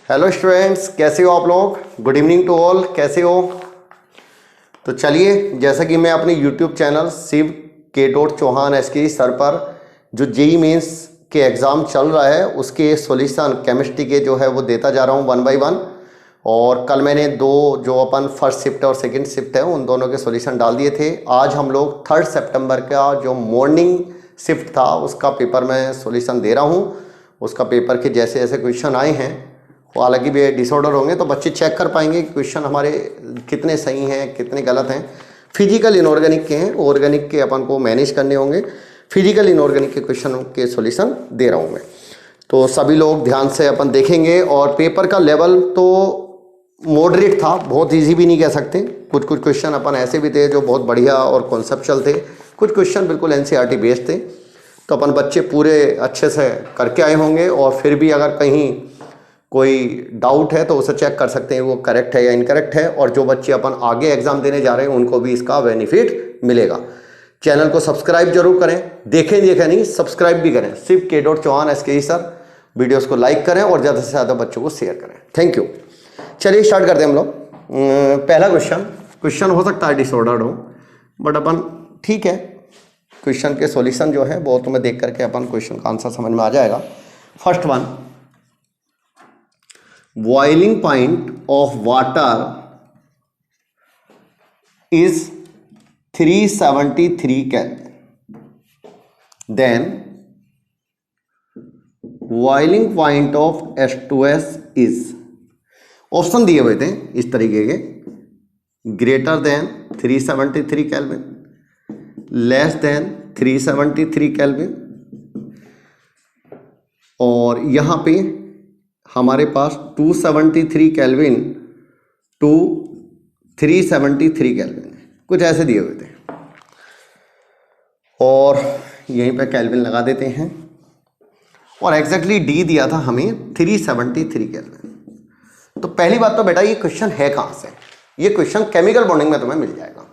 Hello students, कैसे हो आप लोग। गुड इवनिंग टू ऑल, कैसे हो। तो चलिए, जैसा कि मैं अपने YouTube channel Shiv K Chauhan SK sir पर जो जेई मेंस के एग्ज़ाम चल रहा है उसके सॉल्यूशन केमिस्ट्री के जो है वो देता जा रहा हूँ 1 बाय 1। और कल मैंने दो जो अपन फर्स्ट शिफ्ट और सेकंड शिफ्ट है उन दोनों के सॉल्यूशन डाल दिए थे। आज हम लोग 3 सितंबर का जो मॉर्निंग शिफ्ट था उसका पेपर मैं सॉल्यूशन दे रहा हूँ। उसका पेपर के जैसे जैसे क्वेश्चन आए हैं वो हालांकि भी डिसऑर्डर होंगे तो बच्चे चेक कर पाएंगे कि क्वेश्चन हमारे कितने सही हैं कितने गलत हैं। फिजिकल इनऑर्गेनिक के हैं, ऑर्गेनिक के अपन को मैनेज करने होंगे। फिजिकल इनऑर्गेनिक के क्वेश्चन के सॉल्यूशन दे रहा हूँ मैं, तो सभी लोग ध्यान से अपन देखेंगे। और पेपर का लेवल तो मॉडरेट था, बहुत इजी भी नहीं कह सकते। कुछ कुछ क्वेश्चन अपन ऐसे भी थे जो बहुत बढ़िया और कॉन्सेप्चुअल थे, कुछ क्वेश्चन बिल्कुल एनसीईआरटी बेस्ड थे। तो अपन बच्चे पूरे अच्छे से करके आए होंगे और फिर भी अगर कहीं कोई डाउट है तो उसे चेक कर सकते हैं वो करेक्ट है या इनकरेक्ट है। और जो बच्चे अपन आगे एग्जाम देने जा रहे हैं उनको भी इसका बेनिफिट मिलेगा। चैनल को सब्सक्राइब जरूर करें, देखें नहीं सब्सक्राइब भी करें। Shiv K Chauhan SK sir. Videos को लाइक करें और ज़्यादा से ज़्यादा बच्चों को शेयर करें। Thank you. चलिए स्टार्ट करते हैं हम लोग। पहला क्वेश्चन हो सकता है डिसऑर्डर्ड हो, बट अपन ठीक है, क्वेश्चन के सॉल्यूशन जो है वो तुम्हें देख करके अपन क्वेश्चन का आंसर समझ में आ जाएगा। First one, boiling point of water is 373 Kelvin. Then boiling point of H2S is, option दिए हुए थे इस तरीके के, greater than 373 kelvin, less than 373 kelvin, और यहाँ पे हमारे पास 273 केल्विन टू 373 केल्विन है, कुछ ऐसे दिए हुए थे। और यहीं पे केल्विन लगा देते हैं और एग्जैक्टली डी दिया था हमें 373 केल्विन। तो पहली बात तो बेटा ये क्वेश्चन है कहाँ से, ये क्वेश्चन केमिकल बॉन्डिंग में तुम्हें मिल जाएगा।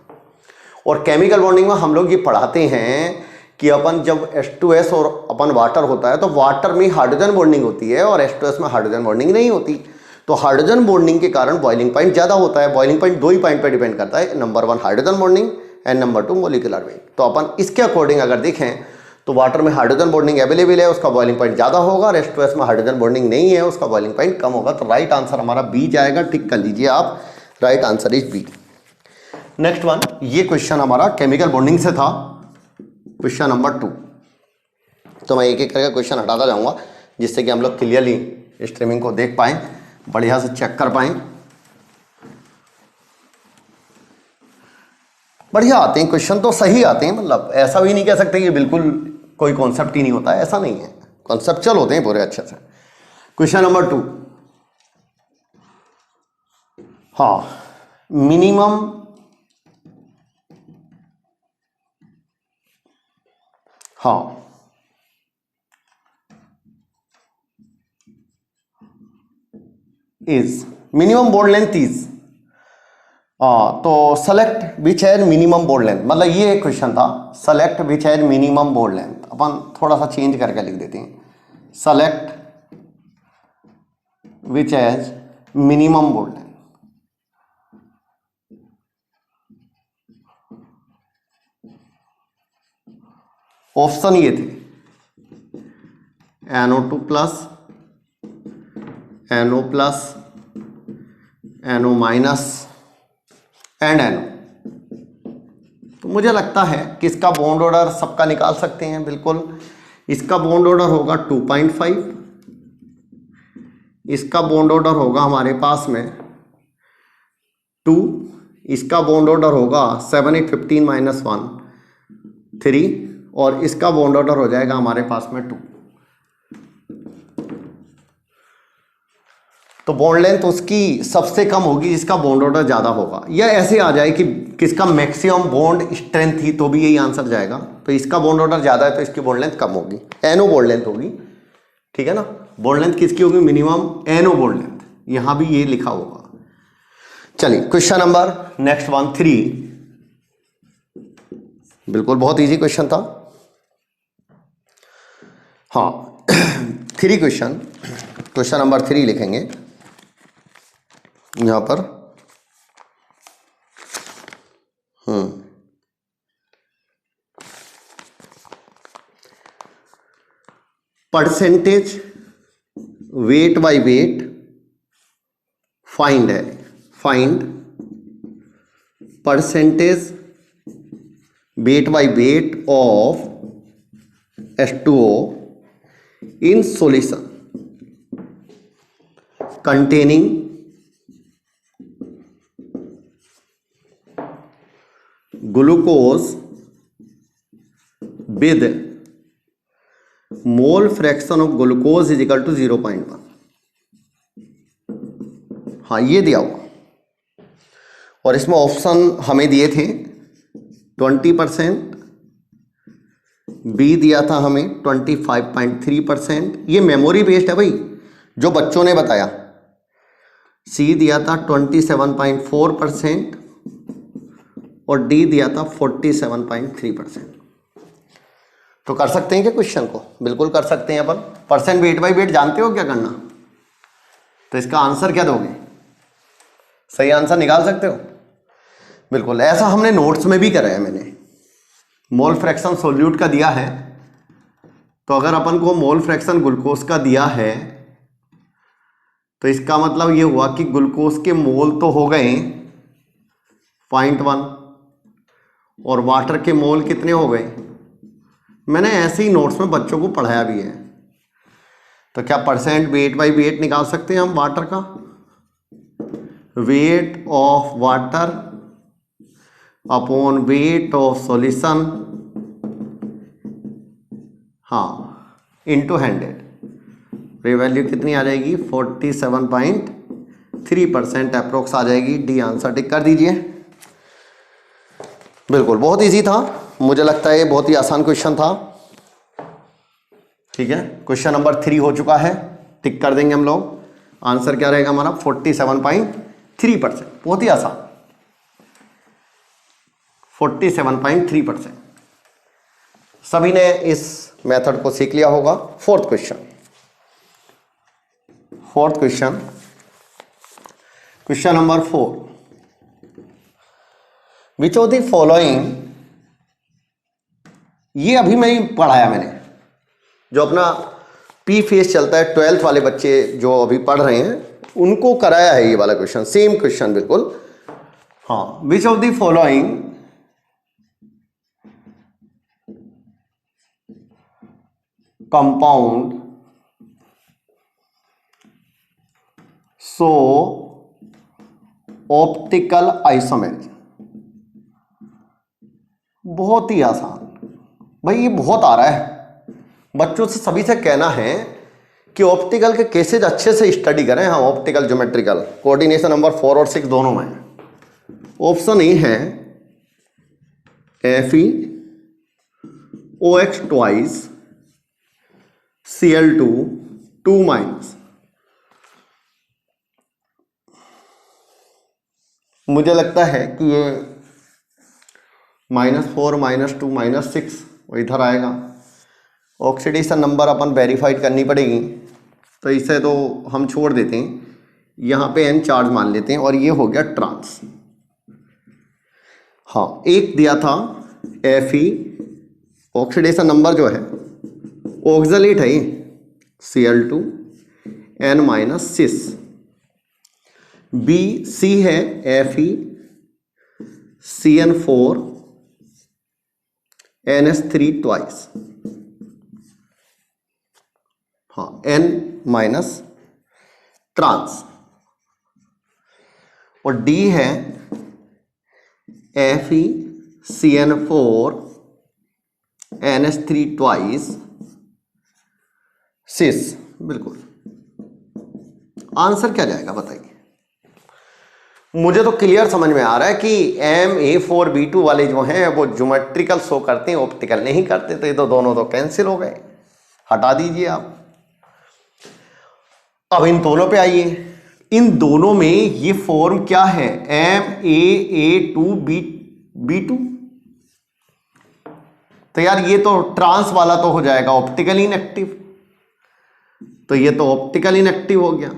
और केमिकल बॉन्डिंग में हम लोग ये पढ़ाते हैं कि अपन जब H2S और अपन वाटर होता है तो वाटर में हाइड्रोजन बॉन्डिंग होती है और H2S में हाइड्रोजन बॉन्डिंग नहीं होती। तो हाइड्रोजन बॉन्डिंग के कारण बॉइलिंग पॉइंट ज़्यादा होता है। बॉइलिंग पॉइंट दो ही पॉइंट पर डिपेंड करता है, number 1 hydrogen bonding and number 2 molecular weight. तो अपन इसके अकॉर्डिंग अगर देखें तो वाटर में हाइड्रोजन बॉन्डिंग अवेलेबल है, उसका बॉइलिंग पॉइंट ज़्यादा होगा, और H2S में हाइड्रोजन बॉन्डिंग नहीं है, उसका बॉइलिंग पॉइंट कम होगा। तो राइट आंसर हमारा बी जाएगा, टिक कर लीजिए आप, right answer is B. Next one, ये क्वेश्चन हमारा केमिकल बॉन्डिंग से था, क्वेश्चन नंबर 2। तो मैं एक एक करके क्वेश्चन हटाता जाऊंगा जिससे कि हम लोग क्लियरली स्ट्रीमिंग को देख पाएं, बढ़िया से चेक कर पाएं। बढ़िया आते हैं क्वेश्चन, तो सही आते हैं, मतलब ऐसा भी नहीं कह सकते कि बिल्कुल कोई कॉन्सेप्ट ही नहीं होता है, ऐसा नहीं है, कॉन्सेप्चुअल होते हैं पूरे अच्छे से। क्वेश्चन नंबर 2, हाँ, minimum is minimum bond length is, तो select which has minimum bond length, मतलब ये एक क्वेश्चन था, select which has minimum bond length. अपन थोड़ा सा चेंज करके लिख देते हैं, select which has minimum bond length. Option ये थे NO2 plus, NO plus, NO minus and NO। तो मुझे लगता है कि इसका बॉन्ड ऑर्डर सबका निकाल सकते हैं बिल्कुल। इसका बॉन्ड ऑर्डर होगा 2.5, इसका बॉन्ड ऑर्डर होगा हमारे पास में 2, इसका बॉन्ड ऑर्डर होगा 7 8 15 -1 3, और इसका बॉन्ड ऑर्डर हो जाएगा हमारे पास में 2। तो बॉन्ड लेंथ उसकी सबसे कम होगी जिसका बॉन्ड ऑर्डर ज़्यादा होगा, या ऐसे आ जाए कि किसका मैक्सिमम बॉन्ड स्ट्रेंथ थी तो भी यही आंसर जाएगा। तो इसका बॉन्ड ऑर्डर ज़्यादा है तो इसकी बॉन्ड लेंथ कम होगी, NO बॉन्ड लेंथ होगी, ठीक है ना। बॉन्ड लेंथ किसकी होगी, मिनिमम NO बॉन्ड लेंथ, यहाँ भी ये लिखा होगा। चलिए क्वेश्चन नंबर नेक्स्ट 1 3, बिल्कुल बहुत इजी क्वेश्चन था। हाँ 3 क्वेश्चन नंबर 3 लिखेंगे। यहां पर percentage weight by weight find है, find percentage weight by weight of H2O in solution containing glucose with mole fraction of glucose is equal to 0.1। हाँ ये दिया हुआ, और इसमें ऑप्शन हमें दिए थे 20%, बी दिया था हमें 25.3%, ये मेमोरी बेस्ड है भाई जो बच्चों ने बताया। सी दिया था 27.4% और डी दिया था 47.3%। तो कर सकते हैं क्या क्वेश्चन को? बिल्कुल कर सकते हैं अपन। परसेंट वेट बाय वेट जानते हो क्या करना? तो इसका आंसर क्या दोगे? सही आंसर निकाल सकते हो? बिल्कुल, ऐसा हमने नोट्स में भी कराया मैंने। मोल फ्रैक्शन सोल्यूट का दिया है, तो अगर अपन को मोल फ्रैक्शन ग्लूकोज का दिया है तो इसका मतलब ये हुआ कि ग्लूकोज के मोल तो हो गए 0.1 और वाटर के मोल कितने हो गए? मैंने ऐसे ही नोट्स में बच्चों को पढ़ाया भी है। तो क्या परसेंट वेट बाय वेट निकाल सकते हैं हम वाटर का? Weight of water upon weight of solution, हाँ, इंटू 100। ये वैल्यू कितनी आ जाएगी? 47.3% अप्रोक्स आ जाएगी। डी आंसर टिक कर दीजिए। बिल्कुल, बहुत इजी था, मुझे लगता है ये बहुत ही आसान क्वेश्चन था। ठीक है, क्वेश्चन नंबर 3 हो चुका है, टिक कर देंगे हम लोग। आंसर क्या रहेगा हमारा? 47.3%, बहुत ही आसान, 47.3%। सभी ने इस मेथड को सीख लिया होगा। Fourth question, question number 4, which of the following, ये अभी मैं ही पढ़ाया मैंने, जो अपना पी फेस चलता है 12th वाले बच्चे जो अभी पढ़ रहे हैं उनको कराया है ये वाला क्वेश्चन, सेम क्वेश्चन बिल्कुल। हाँ, which of the following compound so optical isomerism. बहुत ही आसान भाई, ये बहुत आ रहा है बच्चों से, सभी से कहना है कि ऑप्टिकल के केसेज अच्छे से स्टडी करें। हाँ, ऑप्टिकल ज्योमेट्रिकल कोऑर्डिनेशन नंबर 4 और 6 दोनों में। ऑप्शन ए है FeOH ट्वाइस Cl2 2-। मुझे लगता है कि ये -4 -2 -6 इधर आएगा। ऑक्सीडेशन नंबर अपन वेरीफाइड करनी पड़ेगी, तो इसे तो हम छोड़ देते हैं, यहाँ पे N चार्ज मान लेते हैं, और ये हो गया ट्रांस। हाँ, एक दिया था Fe, ऑक्सीडेशन नंबर जो है ऑक्सलेट है Cl2 N-6। बी सी है Fe CN4 NH3 ट्वाइस। हाँ, N- ट्रांस। और डी है Fe CN4 NH3 ट्वाइस सिस। बिल्कुल, आंसर क्या जाएगा बताइए? मुझे तो क्लियर समझ में आ रहा है कि MA4B2 वाले जो हैं वो ज्योमेट्रिकल शो करते हैं, ऑप्टिकल नहीं करते, तो ये तो दोनों तो कैंसिल हो गए, हटा दीजिए आप। अब इन दोनों पे आइए, इन दोनों में ये फॉर्म क्या है? MAA2B2। तो यार ये तो ट्रांस वाला तो हो जाएगा ऑप्टिकल इनएक्टिव, तो ये तो ऑप्टिकल इनएक्टिव हो गया।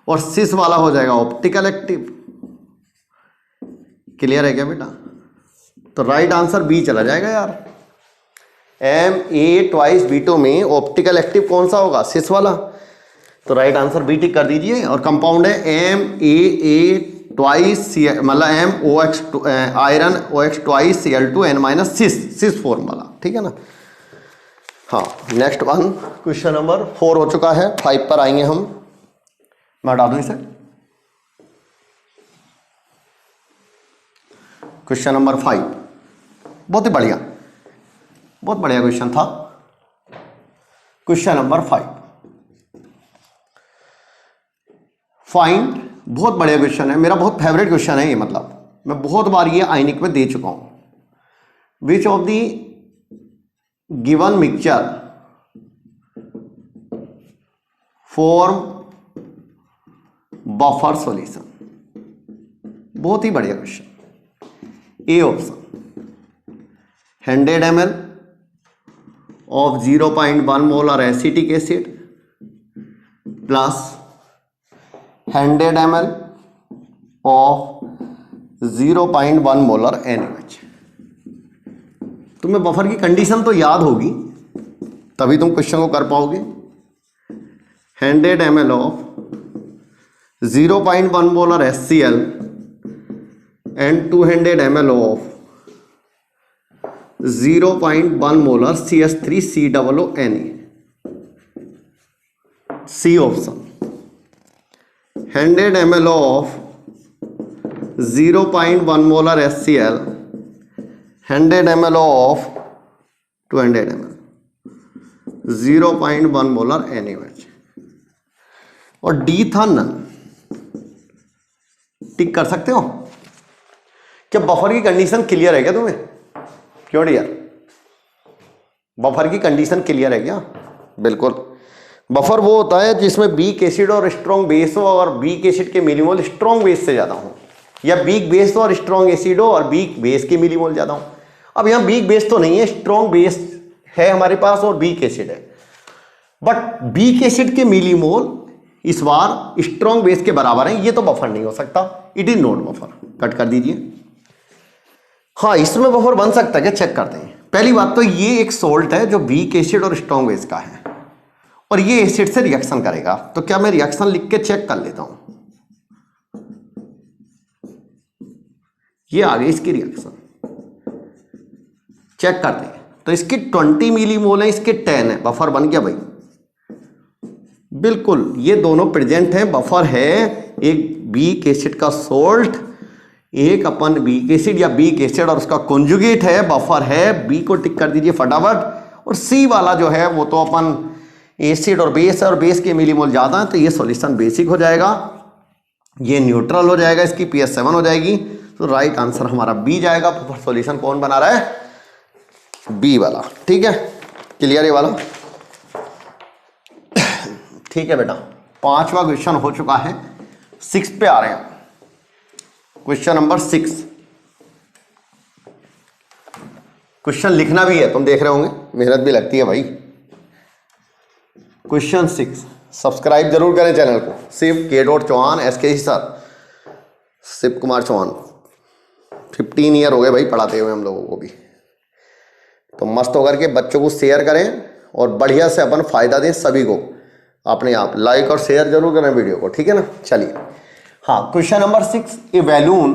और सिस वाला हो जाएगा ऑप्टिकल एक्टिव। क्लियर है क्या बेटा? तो राइट आंसर बी चला जाएगा यार। Ma2B2 में ऑप्टिकल एक्टिव कौन सा होगा? सिस वाला। तो राइट आंसर बी टिक कर दीजिए। और कंपाउंड है MAA2 मतलब MOX आयरन OX2 Cl2N- सिस फॉर्मूला, ठीक है ना। हाँ, नेक्स्ट वन क्वेश्चन नंबर 4 हो चुका है, 5 पर आएंगे हम। मैं हटा दूं इसे। क्वेश्चन नंबर 5 बहुत ही बढ़िया, बहुत बढ़िया क्वेश्चन था। क्वेश्चन नंबर 5 फाइंड, बहुत बढ़िया क्वेश्चन है, मेरा बहुत फेवरेट क्वेश्चन है ये, मतलब मैं बहुत बार ये आइनिक में दे चुका हूं। Which of the given mixture form buffer solution. बहुत ही बढ़िया question. A option 100 ml of 0.1 molar acetic acid plus 100 ml of 0.1 molar NaOH। तुम्हें बफर की कंडीशन तो याद होगी, तभी तुम क्वेश्चन को कर पाओगे। 100 ml of 0.1 molar HCl and 200 ml of 0.1 molar CH3COONA। C option 100 ml of 0.1 molar HCl, 100 ml of 200 ml 0.1 molar NaOH। और डी था नन। टिक कर सकते हो क्या? बफर की कंडीशन क्लियर है क्या तुम्हें? क्यों डियर, बफर की कंडीशन क्लियर है क्या? बिल्कुल। बफर वो होता है जिसमें वीक एसिड और स्ट्रॉन्ग बेस हो और वीक एसिड के मिलीमोल स्ट्रॉन्ग बेस से ज्यादा हो, या वीक बेस हो और स्ट्रॉन्ग एसिड हो और वीक बेस के मिलीमोल ज्यादा हो। अब यहां वीक बेस तो नहीं है, स्ट्रॉन्ग बेस है हमारे पास और वीक एसिड है, बट वीक एसिड के मिलीमोल इस बार स्ट्रॉन्ग बेस के बराबर है, ये तो बफर नहीं हो सकता। It is not buffer. Cut कर दीजिए। हाँ, इसमें बफर बन सकता है क्या? चेक करते हैं। पहली बात तो ये एक सोल्ट है जो वीक एसिड और स्ट्रॉन्ग बेस का है और ये एसिड से रिएक्शन करेगा, तो क्या मैं रिएक्शन लिख के चेक कर लेता हूं। ये आ गई इसकी रिएक्शन, चेक करते हैं। तो इसकी 20 मिलीमोल है, इसके 10 है, बफर बन गया भाई। बिल्कुल, ये दोनों प्रेजेंट हैं, बफर है। एक वीक एसिड का सोल्ट, एक अपन वीक एसिड या वीक एसिड और उसका कॉन्जुगेट है, बफर है। बी को टिक कर दीजिए फटाफट। और सी वाला जो है वो तो अपन एसिड और बेस है और बेस के मिलीमोल ज्यादा है, तो ये सॉल्यूशन बेसिक हो जाएगा, ये न्यूट्रल हो जाएगा, इसकी pH 7 हो जाएगी। तो राइट आंसर हमारा बी जाएगा। बफर सॉल्यूशन कौन बना रहा है? बी वाला। ठीक है, क्लियर ये वाला? ठीक है बेटा, 5वां क्वेश्चन हो चुका है। 6 पे आ रहे हैं। Question number 6। क्वेश्चन लिखना भी है, तुम देख रहे होंगे, मेहनत भी लगती है भाई। क्वेश्चन 6, सब्सक्राइब जरूर करें चैनल को। Shiv K Chauhan SK sir, Shiv Kumar Chauhan. 15 year हो गए भाई पढ़ाते हुए हम लोगों को भी। तो मस्त होकर के बच्चों को शेयर करें और बढ़िया से अपन फायदा दें सभी को। अपने आप लाइक और शेयर जरूर करें वीडियो को, ठीक है ना। चलिए, हाँ, question number 6। A balloon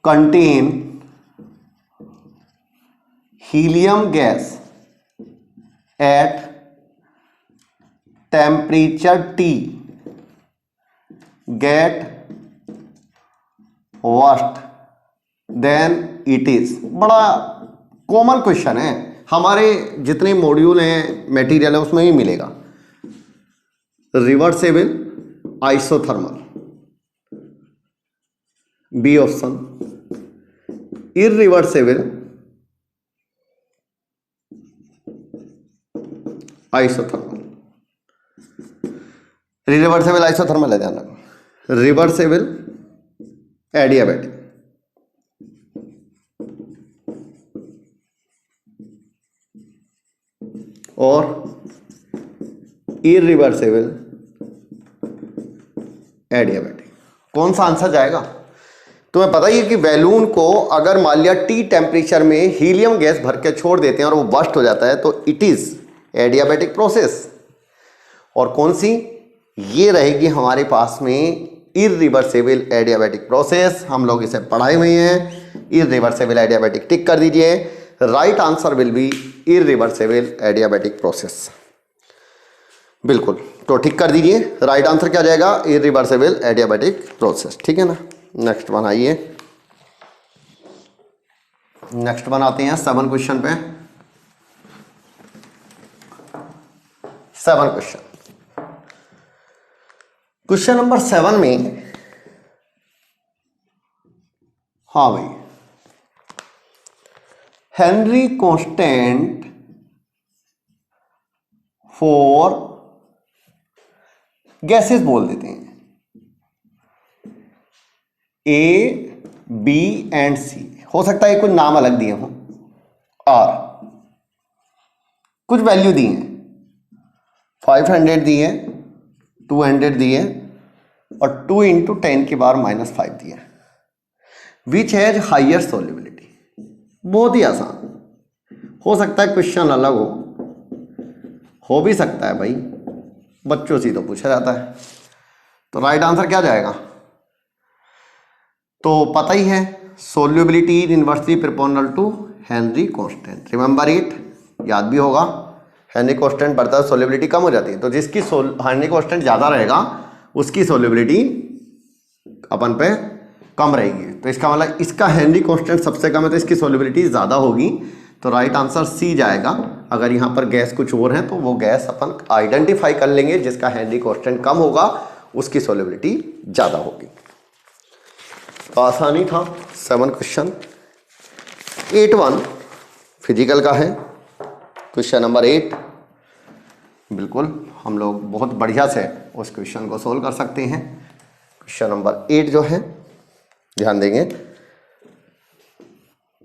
contain helium gas at temperature T get worst then it is. बड़ा कॉमन क्वेश्चन है, हमारे जितने मॉड्यूल हैं, मटेरियल है, उसमें भी मिलेगा। Reversible isothermal, B option. Irreversible isothermal, reversible isothermal है, ध्यान रखो। रिवर्सेबल एडियाबैटिक और इररिवर्सेबल एडियाबैटिक। कौन सा आंसर जाएगा? तुम्हें पता ही है कि बैलून को अगर मान लिया T टेम्परेचर में हीलियम गैस भर के छोड़ देते हैं और वो बस्ट हो जाता है तो इट इज एडियाबैटिक प्रोसेस। और कौन सी? ये रहेगी हमारे पास में इरिवर्सिबल एडियाबैटिक प्रोसेस। हम लोग इसे पढ़ाए हुए हैं। इरिवर्सिबल एडियाबैटिक टिक कर दीजिए। Right answer will be irreversible adiabatic process. बिल्कुल, तो ठीक कर दीजिए। राइट आंसर क्या जाएगा? Irreversible adiabatic process. ठीक है ना। नेक्स्ट बनाइए। नेक्स्ट बनाते हैं 7 क्वेश्चन पे। 7 क्वेश्चन। क्वेश्चन नंबर 7 में, हाँ भाई, हेनरी कांस्टेंट फॉर गैसेस बोल देते हैं ए, बी एंड सी। हो सकता है कुछ नाम अलग दिए हों और कुछ वैल्यू दी हैं। 500 दी है, 200 दी है और 2 इंटू 10 की पावर -5 दिया। Which has higher solubility. बहुत ही आसान। हो सकता है क्वेश्चन अलग हो भी सकता है भाई, बच्चों से तो पूछा जाता है। तो राइट आंसर क्या जाएगा? तो पता ही है, solubility is inversely proportional to Henry constant. Remember it, याद भी होगा। हेनरी कांस्टेंट बढ़ता है, सोल्युबिलिटी कम हो जाती है। तो जिसकी हेनरी कांस्टेंट ज़्यादा रहेगा उसकी सोल्युबिलिटी अपन पे कम रहेगी। तो इसका मतलब इसका हेनरी कांस्टेंट सबसे कम है तो इसकी सोल्युबिलिटी ज़्यादा होगी। तो राइट आंसर सी जाएगा। अगर यहाँ पर गैस कुछ और है तो वो गैस अपन आइडेंटिफाई कर लेंगे, जिसका हेनरी कांस्टेंट कम होगा उसकी सोल्युबिलिटी ज़्यादा होगी। तो आसानी था 7 क्वेश्चन। 8 फिजिकल का है। Question number 8। बिल्कुल, हम लोग बहुत बढ़िया से उस क्वेश्चन को सोल्व कर सकते हैं। क्वेश्चन नंबर 8 जो है, ध्यान देंगे।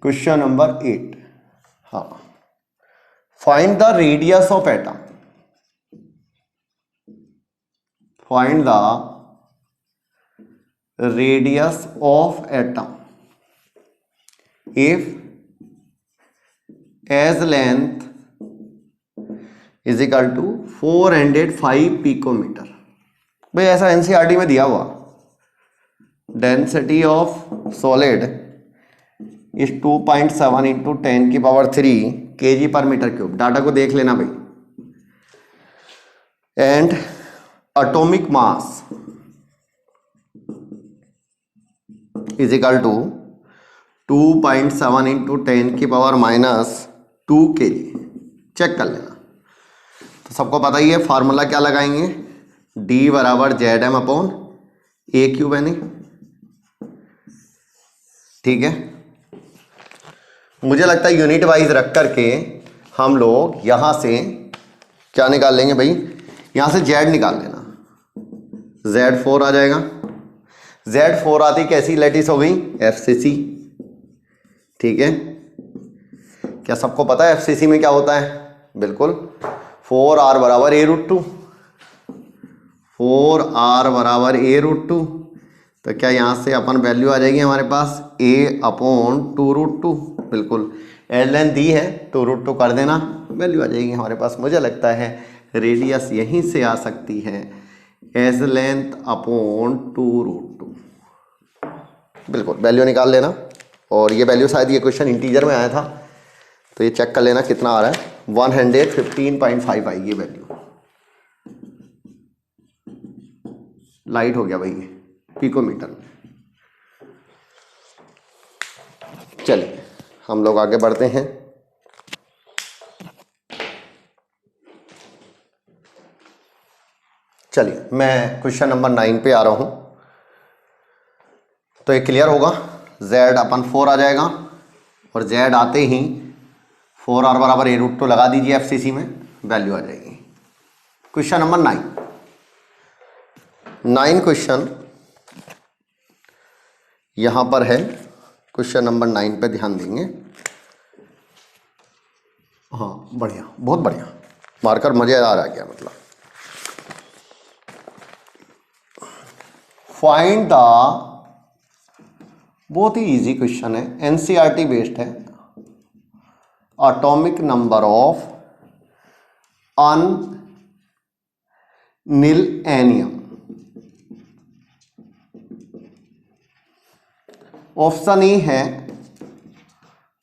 क्वेश्चन नंबर 8, हाँ, find the radius of atom. Find the radius of atom if as length is equal to 405 picometer। भाई ऐसा एनसीईआरटी में दिया हुआ। Density of solid is 2.7 into 10 की पावर 3 kg पर मीटर क्यूब। डाटा को देख लेना भाई। And atomic mass is equal to 2.7 into 10 की पावर -2 kg। चेक कर लेना। तो सबको पता ही है फार्मूला क्या लगाएंगे? D बराबर ZM अपॉन A क्यूब यानी। ठीक है, मुझे लगता है यूनिट वाइज रख करके हम लोग यहां से क्या निकाल लेंगे भाई? यहां से Z निकाल लेना। Z4 आ जाएगा। Z4 आती कैसी लैटिस हो गई? FCC। ठीक है, क्या सबको पता है FCC में क्या होता है? बिल्कुल, 4R बराबर A√2। 4R बराबर A√2। तो क्या यहाँ से अपन वैल्यू आ जाएगी हमारे पास A अपॉन 2√2। बिल्कुल, एल दी है, 2√2 कर देना, वैल्यू आ जाएगी हमारे पास। मुझे लगता है रेडियस यहीं से आ सकती है, एज लेंथ अपॉन 2√2। बिल्कुल, वैल्यू निकाल लेना। और ये वैल्यू शायद ये क्वेश्चन इंटीजर में आया था, तो ये चेक कर लेना कितना आ रहा है। 115.5 आएगी वैल्यू। लाइट हो गया भाई ये पिकोमीटर में। चलिए हम लोग आगे बढ़ते हैं। चलिए मैं क्वेश्चन नंबर 9 पे आ रहा हूं। तो ये क्लियर होगा। Z अपन 4 आ जाएगा और Z आते ही 4R बराबर A√2 लगा दीजिए FCC में, वैल्यू आ जाएगी। क्वेश्चन नंबर 9 क्वेश्चन यहां पर है। क्वेश्चन नंबर 9 पे ध्यान देंगे। हाँ बढ़िया, बहुत बढ़िया, मार्कर मजेदार आ गया। मतलब फाइंड द, बहुत ही इजी क्वेश्चन है, एनसीईआरटी बेस्ड है, atomic number of unnilennium. Option A है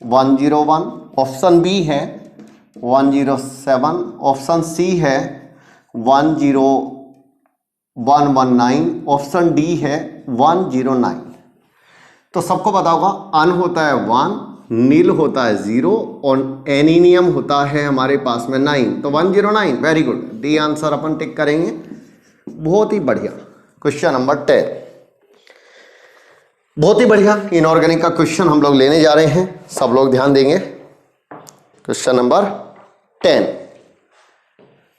101, ऑप्शन बी है 107, ऑप्शन सी है 10119, ऑप्शन डी है 109। तो सबको पता होगा अन होता है 1, नील होता है 0 और एनीनियम होता है हमारे पास में 9, तो 109। वेरी गुड, डी आंसर अपन टिक करेंगे। बहुत ही बढ़िया। क्वेश्चन नंबर 10, बहुत ही बढ़िया इनऑर्गेनिक का क्वेश्चन हम लोग लेने जा रहे हैं, सब लोग ध्यान देंगे। क्वेश्चन नंबर 10,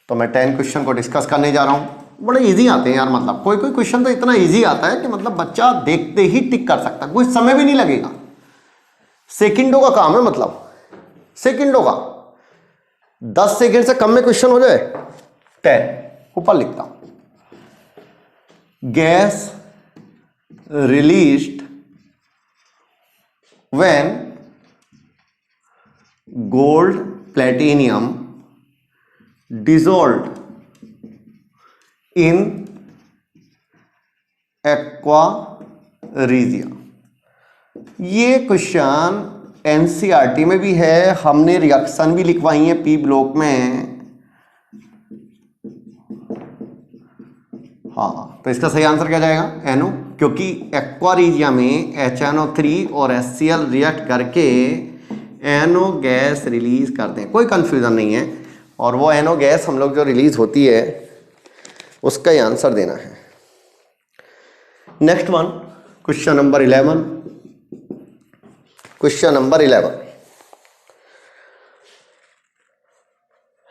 तो मैं 10 क्वेश्चन को डिस्कस करने जा रहा हूं। बड़े इजी आते हैं यार, मतलब कोई कोई क्वेश्चन तो इतना इजी आता है कि मतलब बच्चा देखते ही टिक कर सकता है, कोई समय भी नहीं लगेगा, सेकंडों का काम है, मतलब सेकंडों का, 10 सेकंड से कम में क्वेश्चन हो जाए। 10 ऊपर लिखता हूं, gas released when gold platinum dissolved in aqua regia। ये क्वेश्चन एनसीईआरटी में भी है, हमने रिएक्शन भी लिखवाई है पी ब्लॉक में। हाँ, तो इसका सही आंसर क्या जाएगा? NO, क्योंकि एक्वा रीजिया में HNO3 और HCl रिएक्ट करके NO गैस रिलीज करते हैं, कोई कंफ्यूजन नहीं है। और वो NO गैस हम लोग जो रिलीज होती है उसका ही आंसर देना है। Next one, question number 11। Question number 11,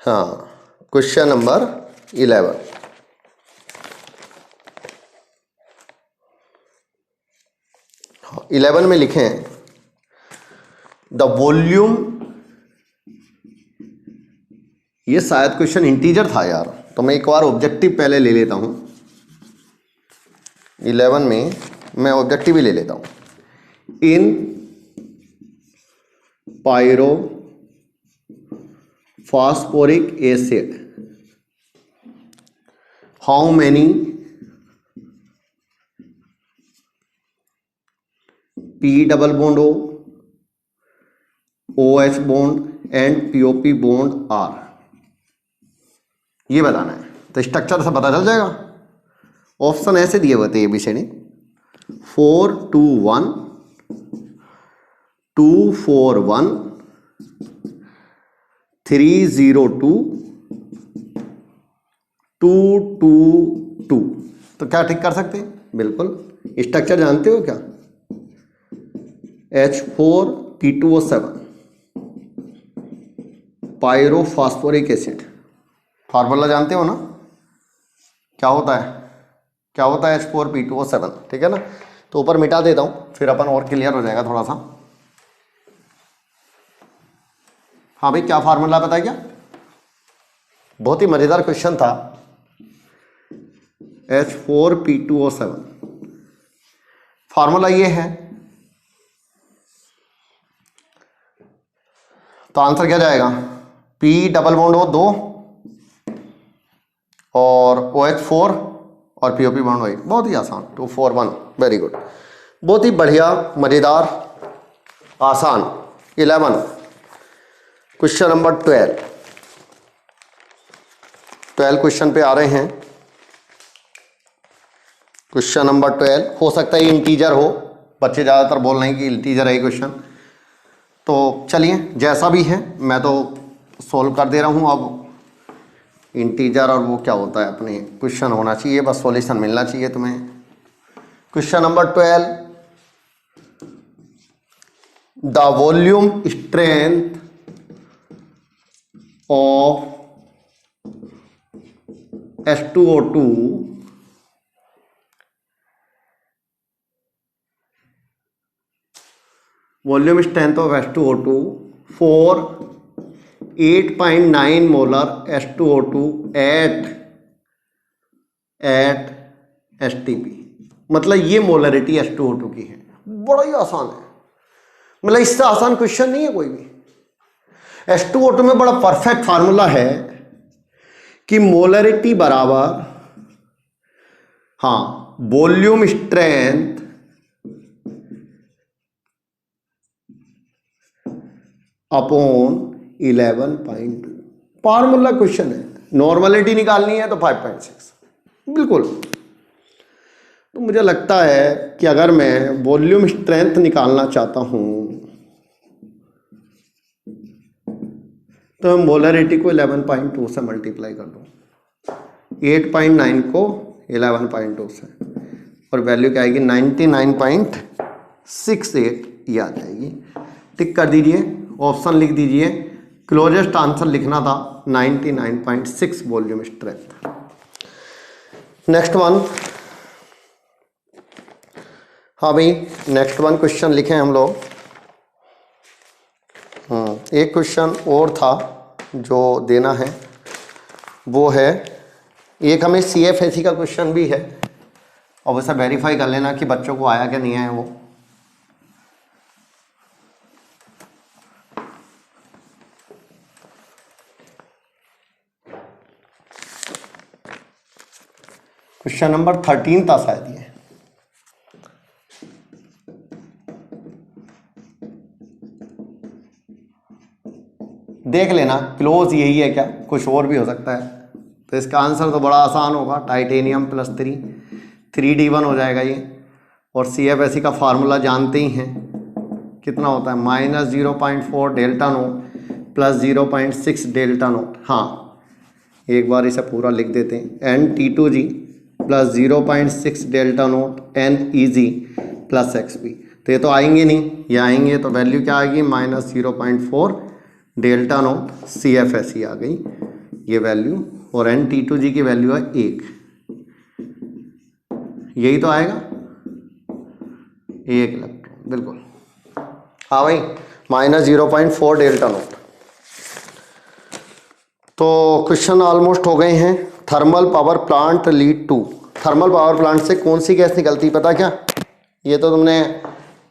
हाँ क्वेश्चन नंबर 11, हाँ 11 में लिखें द वॉल्यूम, ये शायद क्वेश्चन इंटीजर था यार, तो मैं एक बार ऑब्जेक्टिव पहले ले लेता हूं। 11 में मैं ऑब्जेक्टिव ही ले लेता हूं। In pyrophosphoric acid how many P double bond OH bond and POP bond are, ये बताना है। तो स्ट्रक्चर से पता चल जाएगा। ऑप्शन ऐसे दिए हुए थे ABCD 421 241 302 222। तो क्या ठीक कर सकते हैं? बिल्कुल, स्ट्रक्चर जानते हो क्या? H4P2O7 पायरोफॉस्फोरिक एसिड, फार्मूला जानते हो ना, क्या होता है? क्या होता है H4P2O7, ठीक है ना। तो ऊपर मिटा देता हूं, फिर अपन और क्लियर हो जाएगा थोड़ा सा। हाँ भाई, क्या फार्मूला पता है क्या? बहुत ही मजेदार क्वेश्चन था। H4P2O7 फार्मूला ये है, तो आंसर क्या जाएगा? P डबल बॉन्ड हो 2 और OH4 और POP बॉन्ड हो 1। बहुत ही आसान, 241। वेरी गुड, बहुत ही बढ़िया, मजेदार, आसान। 11, क्वेश्चन नंबर 12 क्वेश्चन पे आ रहे हैं। क्वेश्चन नंबर 12, हो सकता है इंटीजर हो, बच्चे ज़्यादातर बोल रहे हैं कि इंटीजर है क्वेश्चन। तो चलिए, जैसा भी है मैं तो सोल्व कर दे रहा हूँ। अब इंटीजर और वो क्या होता है, अपने क्वेश्चन होना चाहिए, बस सॉल्यूशन मिलना चाहिए तुम्हें। Question number 12, the volume strength of H2O2 volume strength of H2O2 for 8.9 molar H2O2 at STP। मतलब ये मोलरिटी H2O2 की है। बड़ा ही आसान है, मतलब इससे आसान क्वेश्चन नहीं है कोई भी। H2O2 में बड़ा परफेक्ट फार्मूला है कि मोलरिटी बराबर, हाँ, volume strength upon 11.2। Formula question है, नॉर्मलिटी निकालनी है तो 5.6 बिल्कुल। तो मुझे लगता है कि अगर मैं वॉल्यूम स्ट्रेंथ निकालना चाहता हूं तो मैं मोलरिटी को 11.2 से मल्टीप्लाई कर दूं, 8.9 को 11.2 से, और वैल्यू क्या आएगी 99.68 ये आ जाएगी। टिक कर दीजिए, ऑप्शन लिख दीजिए, क्लोजेस्ट आंसर लिखना था 99.6 वॉल्यूम स्ट्रेंथ। नेक्स्ट वन, हाँ भाई नेक्स्ट वन क्वेश्चन लिखे हम लोग। एक क्वेश्चन और था जो देना है, वो है एक हमें CFSE का क्वेश्चन भी है, और वैसा वेरीफाई कर लेना कि बच्चों को आया क्या नहीं आया वो। क्वेश्चन नंबर 13 था शायद ये। देख लेना क्लोज यही है क्या, कुछ और भी हो सकता है। तो इसका आंसर तो बड़ा आसान होगा, टाइटेनियम +3 3D1 हो जाएगा ये। और CFSE का फार्मूला जानते ही हैं, कितना होता है -0.4 delta note plus 0.6 delta naught. हाँ, एक बार इसे पूरा लिख देते हैं, NT2G plus 0.6 delta naught NEG plus XP। तो ये तो आएंगे नहीं, ये आएंगे तो वैल्यू क्या आएगी -0.4 डेल्टा नोट CFSE आ गई ये वैल्यू, और NT2G की वैल्यू है 1, यही तो आएगा 1 इलेक्ट्रॉन बिल्कुल। हाँ भाई -0.4 डेल्टा नोट। तो क्वेश्चन ऑलमोस्ट हो गए हैं। Thermal power plant lead to, thermal power plant से कौन सी गैस निकलती है पता क्या? ये तो तुमने,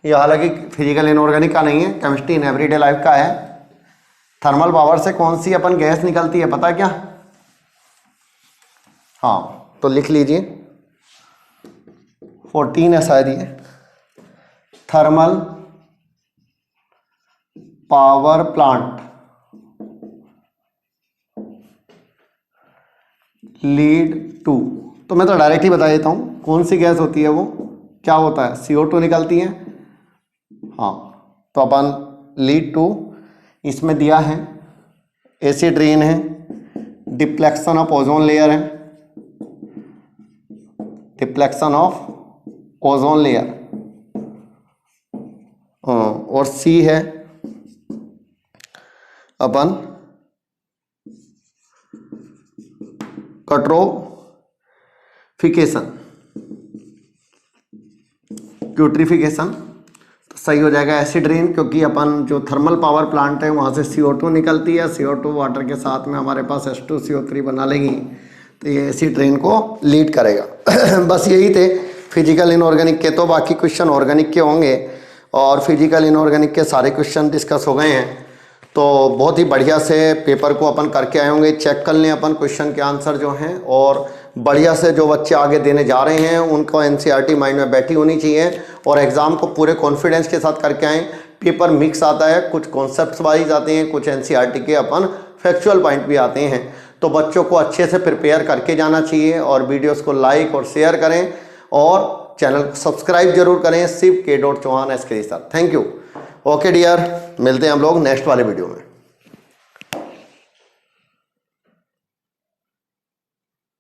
ये हालांकि फिजिकल इनऑर्गेनिक का नहीं है, केमिस्ट्री इन एवरीडे लाइफ का है। थर्मल पावर से कौन सी अपन गैस निकलती है पता क्या? हाँ तो लिख लीजिए, 14 है शायद ये, thermal power plant lead to. तो मैं तो डायरेक्ट ही बता देता हूँ कौन सी गैस होती है वो, क्या होता है CO2 निकलती है। हाँ तो अपन लीड टू, इसमें दिया है एसिड रेन है, डिप्लेक्शन ऑफ ओजोन लेयर है, डिप्लेक्शन ऑफ ओजोन लेयर, और C है अपन कट्रोफिकेशन, क्यूट्रिफिकेशन। तो सही हो जाएगा एसिड रेन, क्योंकि अपन जो थर्मल पावर प्लांट है वहाँ से CO2 निकलती है, CO2 वाटर के साथ में हमारे पास H2CO3 बना लेंगी, तो ये एसिड रेन को लीड करेगा। बस यही थे फिजिकल इनऑर्गेनिक के, तो बाकी क्वेश्चन ऑर्गेनिक के होंगे, और फिजिकल इनऑर्गेनिक के सारे क्वेश्चन डिस्कस हो गए हैं। तो बहुत ही बढ़िया से पेपर को अपन करके आए होंगे, चेक कर लें अपन क्वेश्चन के आंसर जो हैं, और बढ़िया से जो बच्चे आगे देने जा रहे हैं उनको NCERT माइंड में बैठी होनी चाहिए, और एग्ज़ाम को पूरे कॉन्फिडेंस के साथ करके आएँ। पेपर मिक्स आता है, कुछ कॉन्सेप्ट्स वाइज आते हैं, कुछ NCERT के अपन फैक्चुअल पॉइंट भी आते हैं। तो बच्चों को अच्छे से प्रिपेयर करके जाना चाहिए, और वीडियोज़ को लाइक और शेयर करें, और चैनल को सब्सक्राइब जरूर करें। Shiv K. Chauhan SK sir, thank you. Okay dear, मिलते हैं हम लोग नेक्स्ट वाले वीडियो में।